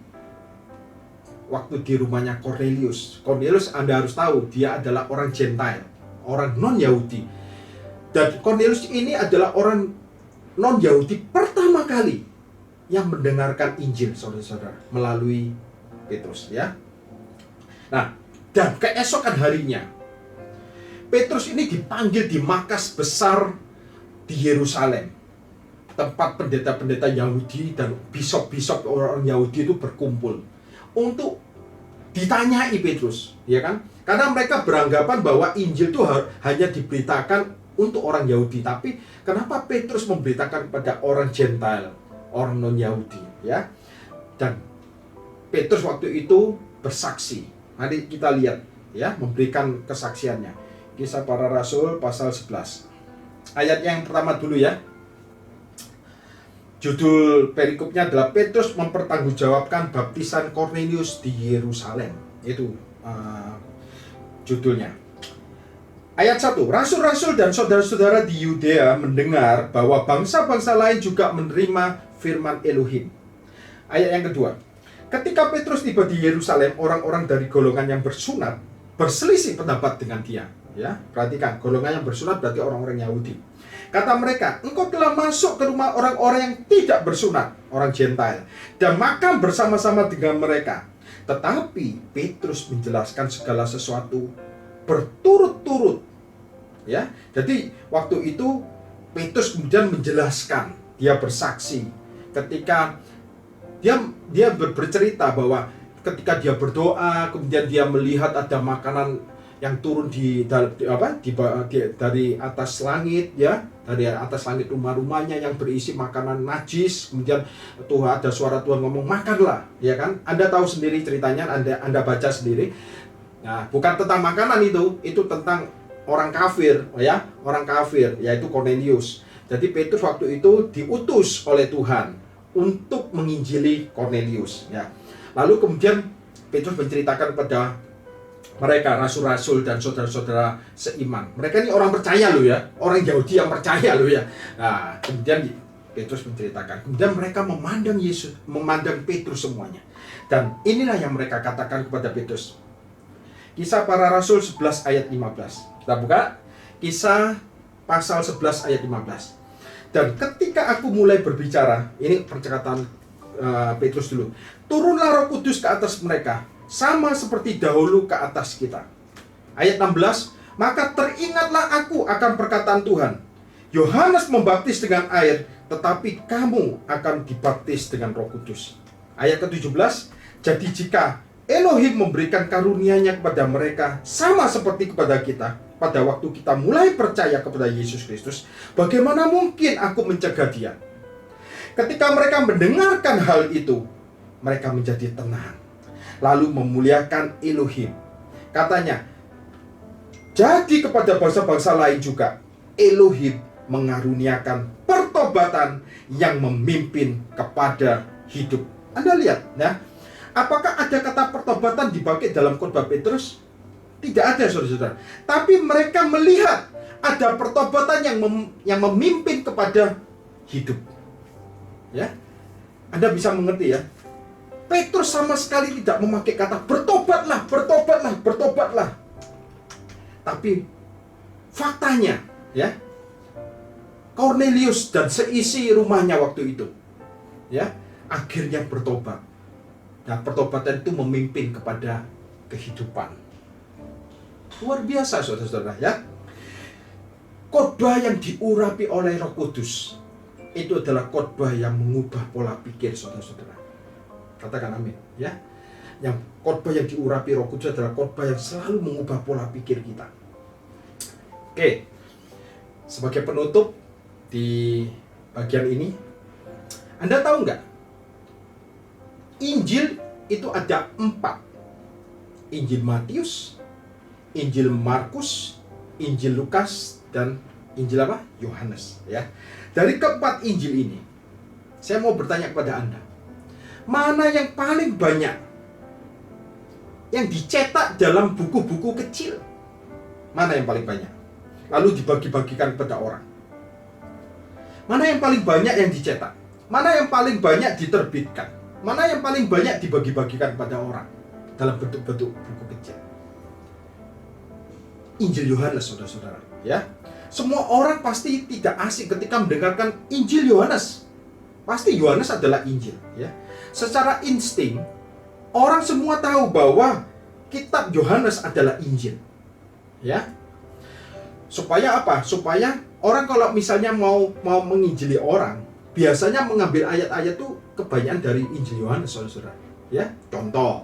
waktu di rumahnya Kornelius. Kornelius Anda harus tahu, dia adalah orang Gentile, orang non-Yahudi. Dan Kornelius ini adalah orang non-Yahudi pertama kali yang mendengarkan Injil, saudara-saudara, melalui Petrus ya. Nah, dan keesokan harinya Petrus ini dipanggil di markas besar di Yerusalem. tempat pendeta-pendeta Yahudi dan bisop-bisop orang Yahudi itu berkumpul untuk ditanyai Petrus, ya kan? Karena mereka beranggapan bahwa Injil itu hanya diberitakan untuk orang Yahudi, tapi kenapa Petrus memberitakan kepada orang Gentile, orang non-Yahudi, ya? Dan Petrus waktu itu bersaksi. Mari kita lihat, ya, memberikan kesaksiannya. Kisah Para Rasul pasal 11. Ayat yang pertama dulu, ya. Judul perikopnya adalah Petrus mempertanggungjawabkan baptisan Kornelius di Yerusalem. Itu judulnya. Ayat 1. Rasul-rasul dan saudara-saudara di Yudea mendengar bahwa bangsa-bangsa lain juga menerima firman Elohim. Ayat yang kedua. Ketika Petrus tiba di Yerusalem, orang-orang dari golongan yang bersunat berselisih pendapat dengan dia. Ya, perhatikan, golongan yang bersunat berarti orang-orang Yahudi. Kata mereka, engkau telah masuk ke rumah orang-orang yang tidak bersunat, orang Gentile, dan makan bersama-sama dengan mereka. Tetapi Petrus menjelaskan segala sesuatu berturut-turut. Ya, jadi waktu itu Petrus kemudian menjelaskan, dia bersaksi ketika dia bercerita bahwa ketika dia berdoa, kemudian dia melihat ada makanan yang turun dari atas langit, ya, dari atas langit rumah-rumahnya yang berisi makanan najis. Kemudian Tuhan, ada suara Tuhan ngomong, makanlah, ya kan? Anda tahu sendiri ceritanya, Anda baca sendiri. Nah, bukan tentang makanan itu tentang orang kafir, ya, orang kafir, yaitu Kornelius. Jadi Petrus waktu itu diutus oleh Tuhan untuk menginjili Kornelius, ya. Lalu kemudian Petrus menceritakan kepada mereka, rasul-rasul dan saudara-saudara seiman. Mereka ini orang percaya loh, ya, orang Yahudi yang percaya loh, ya. Nah, kemudian Petrus menceritakan. Kemudian mereka memandang Yesus, memandang Petrus semuanya. Dan inilah yang mereka katakan kepada Petrus. Kisah Para Rasul 11 ayat 15. Kita buka. Kisah pasal 11 ayat 15. Dan ketika aku mulai berbicara, ini percakapan Petrus dulu. Turunlah Roh Kudus ke atas mereka, sama seperti dahulu ke atas kita. Ayat 16, maka teringatlah aku akan perkataan Tuhan. Yohanes membaptis dengan air, tetapi kamu akan dibaptis dengan Roh Kudus. Ayat ke-17, jadi jika Elohim memberikan karunia-Nya kepada mereka sama seperti kepada kita, pada waktu kita mulai percaya kepada Yesus Kristus, bagaimana mungkin aku mencegah dia? Ketika mereka mendengarkan hal itu, mereka menjadi tenang, lalu memuliakan Elohim. Katanya, jadi kepada bangsa-bangsa lain juga Elohim mengaruniakan pertobatan yang memimpin kepada hidup. Anda lihat, ya, apakah ada kata pertobatan dipakai dalam khotbah Petrus? Tidak ada, saudara-saudara. Tapi mereka melihat ada pertobatan yang memimpin kepada hidup. Ya, Anda bisa mengerti, ya. Petrus sama sekali tidak memakai kata bertobatlah, bertobatlah, bertobatlah. Tapi faktanya, ya, Kornelius dan seisi rumahnya waktu itu, ya, akhirnya bertobat. Nah, pertobatan itu memimpin kepada kehidupan. Luar biasa, saudara-saudara, ya. Khotbah yang diurapi oleh Roh Kudus itu adalah khotbah yang mengubah pola pikir, saudara-saudara. Katakan amin, ya. Yang khotbah yang diurapi Roh Kudus adalah khotbah yang selalu mengubah pola pikir kita. Oke. Sebagai penutup di bagian ini, Anda tahu nggak? Injil itu ada 4. Injil Matius, Injil Markus, Injil Lukas, dan Injil apa? Yohanes, ya. Dari keempat Injil ini, saya mau bertanya kepada Anda, mana yang paling banyak yang dicetak dalam buku-buku kecil? Mana yang paling banyak? Lalu dibagi-bagikan kepada orang. Mana yang paling banyak yang dicetak? Mana yang paling banyak diterbitkan? Mana yang paling banyak dibagi-bagikan kepada orang dalam bentuk-bentuk buku kecil? Injil Yohanes, saudara-saudara, ya. Semua orang pasti tidak asing ketika mendengarkan Injil Yohanes. Pasti Yohanes adalah Injil, ya. Secara insting, orang semua tahu bahwa kitab Yohanes adalah Injil, ya. Supaya apa? Supaya orang kalau misalnya mau menginjili orang, biasanya mengambil ayat-ayat itu kebanyakan dari Injil Yohanes, saudara-saudara. Ya, contoh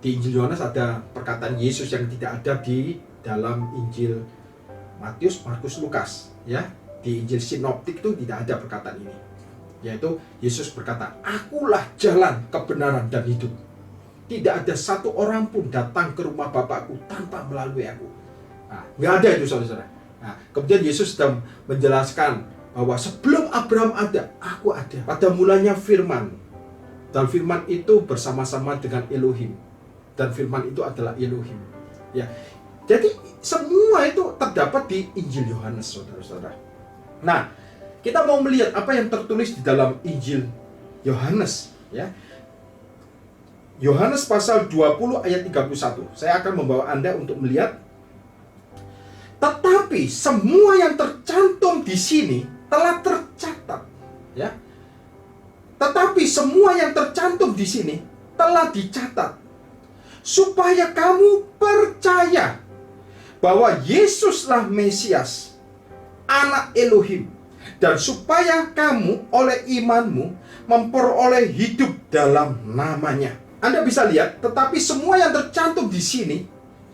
di Injil Yohanes ada perkataan Yesus yang tidak ada di dalam Injil Matius, Markus, Lukas. Ya, di Injil Sinoptik itu tidak ada perkataan ini. Yaitu Yesus berkata, "Akulah jalan, kebenaran, dan hidup. Tidak ada satu orang pun datang ke rumah Bapakku tanpa melalui aku." Nah, nggak ada itu, saudara-saudara. Nah, kemudian Yesus sedang menjelaskan bahwa sebelum Abraham ada, aku ada. Pada mulanya firman. Dan firman itu bersama-sama dengan Elohim. Dan firman itu adalah Elohim. Ya. Jadi semua itu terdapat di Injil Yohanes, saudara-saudara. Nah, kita mau melihat apa yang tertulis di dalam Injil Yohanes, ya. Yohanes pasal 20 ayat 31. Saya akan membawa Anda untuk melihat. Tetapi semua yang tercantum di sini telah tercatat, ya. Tetapi semua yang tercantum di sini telah dicatat supaya kamu percaya bahwa Yesuslah Mesias, Anak Elohim, dan supaya kamu oleh imanmu memperoleh hidup dalam namanya. Anda bisa lihat, tetapi semua yang tercantum di sini,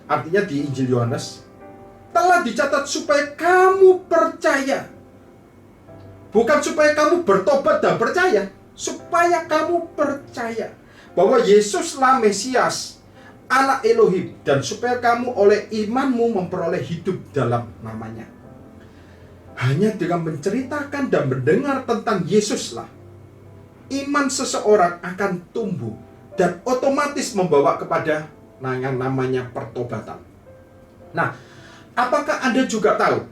artinya di Injil Yohanes, telah dicatat supaya kamu percaya. Bukan supaya kamu bertobat dan percaya, supaya kamu percaya bahwa Yesuslah Mesias, Anak Elohim, dan supaya kamu oleh imanmu memperoleh hidup dalam namanya. Hanya dengan menceritakan dan mendengar tentang Yesuslah, iman seseorang akan tumbuh dan otomatis membawa kepada yang namanya pertobatan. Nah, apakah Anda juga tahu,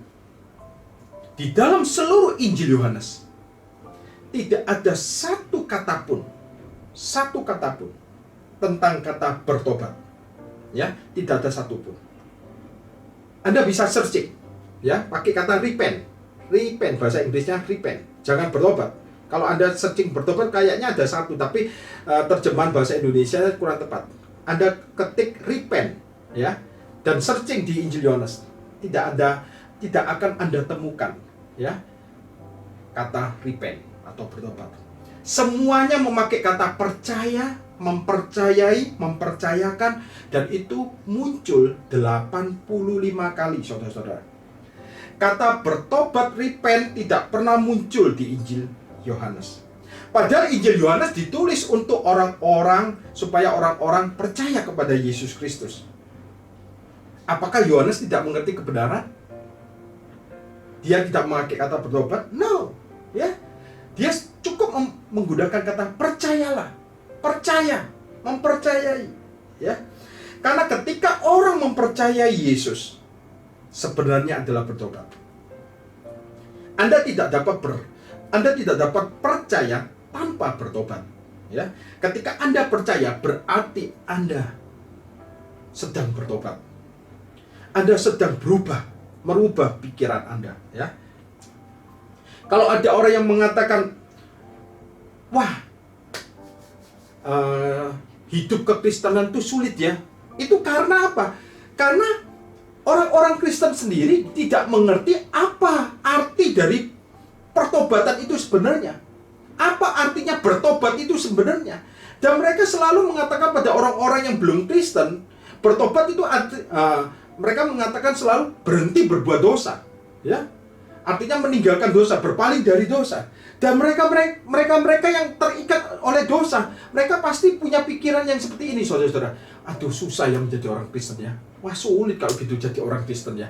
di dalam seluruh Injil Yohanes, tidak ada satu kata pun tentang kata bertobat. Ya, tidak ada satu pun. Anda bisa searching, ya, pakai kata repent, bahasa Inggrisnya repent, jangan bertobat. Kalau Anda searching bertobat, kayaknya ada satu, tapi terjemahan bahasa Indonesia kurang tepat. Anda ketik repent, ya, dan searching di Injil Yohanes, tidak akan Anda temukan, ya, kata repent atau bertobat. Semuanya memakai kata percaya, mempercayai, mempercayakan, dan itu muncul 85 kali, saudara-saudara. Kata bertobat, repent, tidak pernah muncul di Injil Yohanes. Padahal Injil Yohanes ditulis untuk orang-orang, supaya orang-orang percaya kepada Yesus Kristus. Apakah Yohanes tidak mengerti kebenaran? Dia tidak memakai kata bertobat? No, ya. Dia cukup menggunakan kata percayalah, percaya, mempercayai, ya. Karena ketika orang mempercayai Yesus, sebenarnya adalah bertobat. Anda tidak dapat percaya tanpa bertobat, ya. Ketika Anda percaya, berarti Anda sedang bertobat. Anda sedang merubah pikiran Anda, ya. Kalau ada orang yang mengatakan, wah, hidup kekristenan itu sulit, ya. Itu karena apa? Karena orang-orang Kristen sendiri tidak mengerti apa arti dari pertobatan itu sebenarnya. Apa artinya bertobat itu sebenarnya. Dan mereka selalu mengatakan pada orang-orang yang belum Kristen, bertobat itu mereka mengatakan selalu berhenti berbuat dosa, ya. Artinya meninggalkan dosa, berpaling dari dosa. Dan mereka yang terikat oleh dosa, mereka pasti punya pikiran yang seperti ini, saudara-saudara. Aduh, susah ya menjadi orang Kristen, ya. Wah, sulit kalau gitu jadi orang Kristen, ya.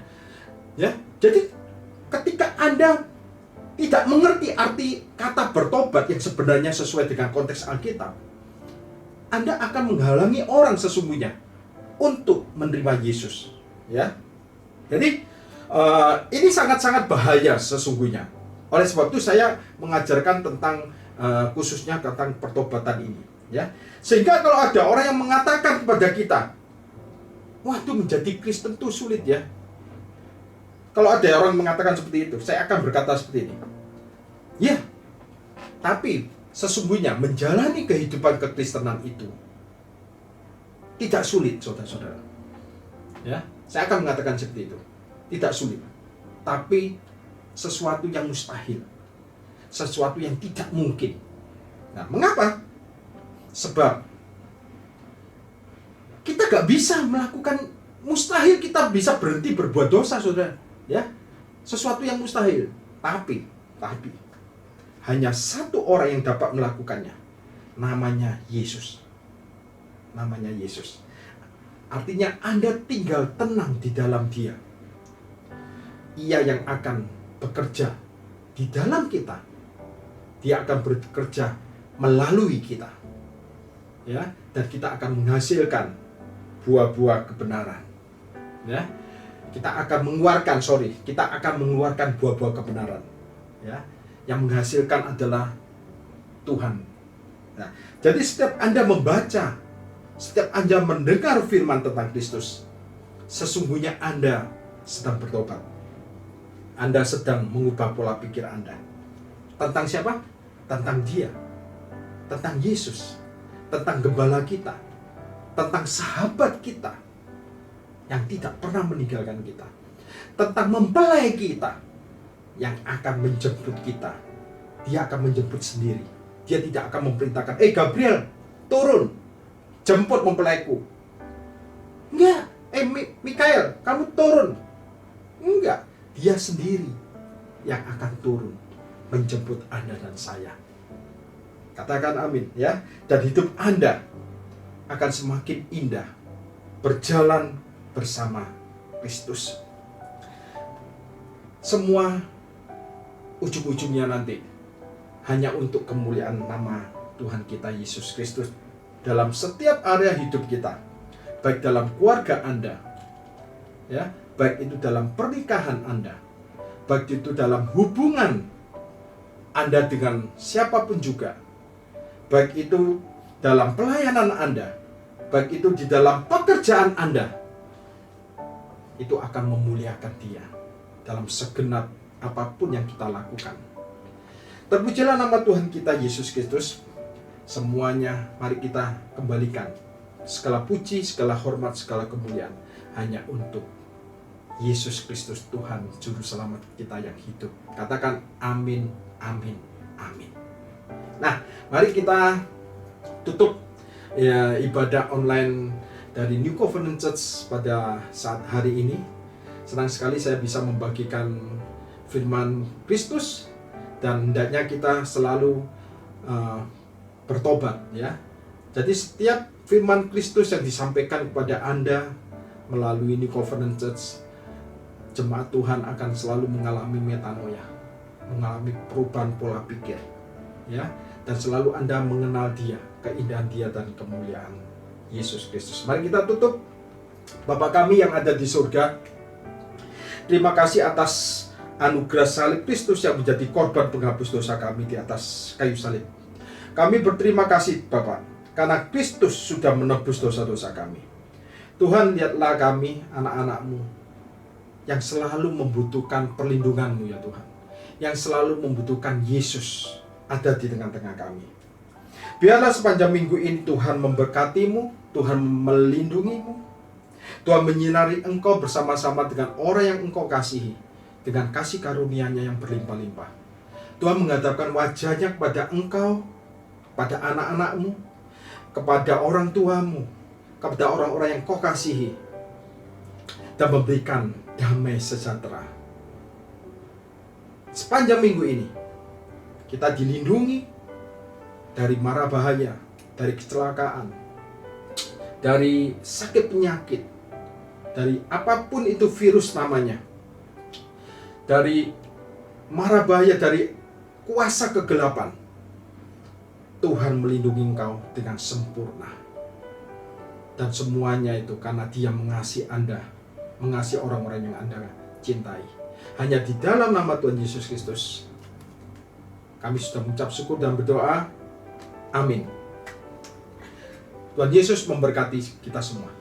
Ya. Jadi ketika Anda tidak mengerti arti kata bertobat yang sebenarnya sesuai dengan konteks Alkitab, Anda akan menghalangi orang sesungguhnya untuk menerima Yesus, ya. Jadi ini sangat-sangat bahaya sesungguhnya. Oleh sebab itu saya mengajarkan tentang khususnya tentang pertobatan ini, ya. Sehingga kalau ada orang yang mengatakan kepada kita, waduh, menjadi Kristen itu sulit, ya. Kalau ada orang mengatakan seperti itu, saya akan berkata seperti ini. Ya, tapi sesungguhnya menjalani kehidupan kekristenan itu tidak sulit, saudara-saudara. Ya, saya akan mengatakan seperti itu. Tidak sulit, tapi sesuatu yang mustahil. sesuatu yang tidak mungkin. Nah, mengapa? Sebab kita gak bisa melakukan mustahil, kita bisa berhenti berbuat dosa, saudara. Ya, sesuatu yang mustahil. Tapi hanya satu orang yang dapat melakukannya. Namanya Yesus. Namanya Yesus. Artinya Anda tinggal tenang di dalam Dia. Ia yang akan bekerja di dalam kita. Dia akan bekerja melalui kita. Ya, dan kita akan menghasilkan buah-buah kebenaran. Ya. Kita akan mengeluarkan buah-buah kebenaran. Ya. Yang menghasilkan adalah Tuhan. Nah, jadi setiap Anda membaca, setiap Anda mendengar firman tentang Kristus, sesungguhnya Anda sedang bertobat. Anda sedang mengubah pola pikir Anda. Tentang siapa? Tentang Dia. Tentang Yesus. Tentang gembala kita. Tentang sahabat kita yang tidak pernah meninggalkan kita. Tentang mempelai kita yang akan menjemput kita. Dia akan menjemput sendiri. Dia tidak akan memerintahkan, Gabriel, turun, jemput mempelaiku. Enggak, Mikael, kamu turun. Enggak, Dia sendiri yang akan turun menjemput Anda dan saya. Katakan amin, ya. Dan hidup Anda akan semakin indah berjalan bersama Kristus. Semua ujung-ujungnya nanti hanya untuk kemuliaan nama Tuhan kita Yesus Kristus dalam setiap area hidup kita, baik dalam keluarga Anda, ya, baik itu dalam pernikahan Anda, baik itu dalam hubungan Anda dengan siapapun juga, baik itu dalam pelayanan Anda, baik itu di dalam pekerjaan Anda, itu akan memuliakan Dia dalam segenap apapun yang kita lakukan. Terpujilah nama Tuhan kita Yesus Kristus. Semuanya mari kita kembalikan segala puji, segala hormat, segala kemuliaan hanya untuk Yesus Kristus, Tuhan Juru Selamat kita yang hidup. Katakan amin, amin, amin. Nah, mari kita tutup ibadah online dari New Covenant Church pada saat hari ini. Senang sekali saya bisa membagikan firman Kristus, dan hendaknya kita selalu bertobat, ya. Jadi setiap firman Kristus yang disampaikan kepada Anda melalui New Covenant Church, jemaat Tuhan akan selalu mengalami metanoia, mengalami perubahan pola pikir, ya, dan selalu Anda mengenal Dia, keindahan Dia dan kemuliaan Yesus Kristus. Mari kita tutup. Bapa kami yang ada di surga, terima kasih atas anugerah salib Kristus yang menjadi korban penghapus dosa kami di atas kayu salib. Kami berterima kasih Bapa, karena Kristus sudah menebus dosa-dosa kami. Tuhan, lihatlah kami, anak-anak-Mu, yang selalu membutuhkan perlindungan-Mu, ya Tuhan. Yang selalu membutuhkan Yesus ada di tengah-tengah kami. Biarlah sepanjang minggu ini Tuhan memberkati-Mu, Tuhan melindungi-Mu, Tuhan menyinari Engkau bersama-sama dengan orang yang Engkau kasihi, dengan kasih karunia-Nya yang berlimpah-limpah. Tuhan menghadapkan wajah-Nya kepada Engkau, kepada anak-anak-Mu, kepada orang tua-Mu, kepada orang-orang yang Kau kasihi, dan memberikan damai sejahtera. Sepanjang minggu ini kita dilindungi dari mara bahaya, dari kecelakaan, dari sakit penyakit, dari apapun itu virus namanya, dari mara bahaya, dari kuasa kegelapan. Tuhan melindungi engkau dengan sempurna. Dan semuanya itu karena Dia mengasihi Anda, mengasihi orang-orang yang Anda cintai. Hanya di dalam nama Tuhan Yesus Kristus kami sudah mengucap syukur dan berdoa. Amin. Tuhan Yesus memberkati kita semua.